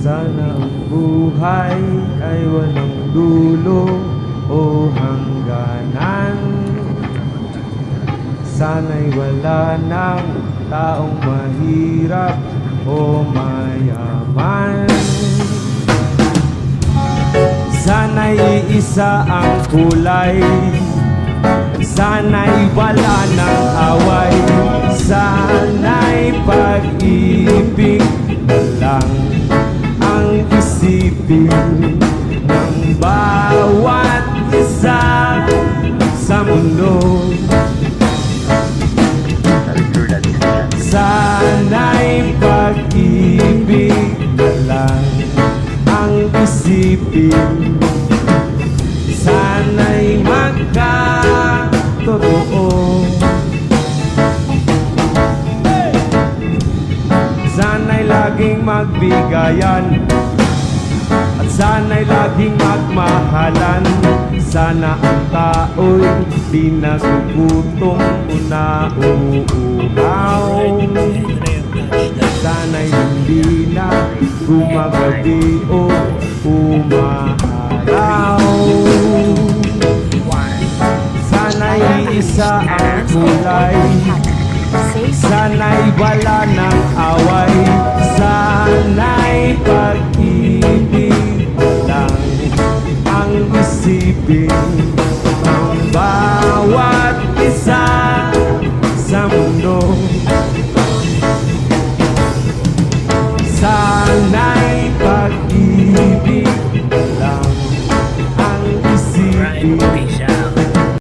Sana ang buhay ay walang dulo o hangganan. Sana'y wala ng taong mahirap o mayaman. Sana'y isa ang kulay, sana'y wala ng away, sana'y pag-ibig lang ang isipin ng bawat isa sa mundo. Sana'y pag-ibig lang ang isipin, sana'y magkatotoo. Sana'y laging magbigayan at sana'y laging magmahalan. Sana ang tao'y di nagugutom o nauuhaw. Sana'y hindi na gumagabi o umaaraw. Sana'y isa ang kulay, sana'y wala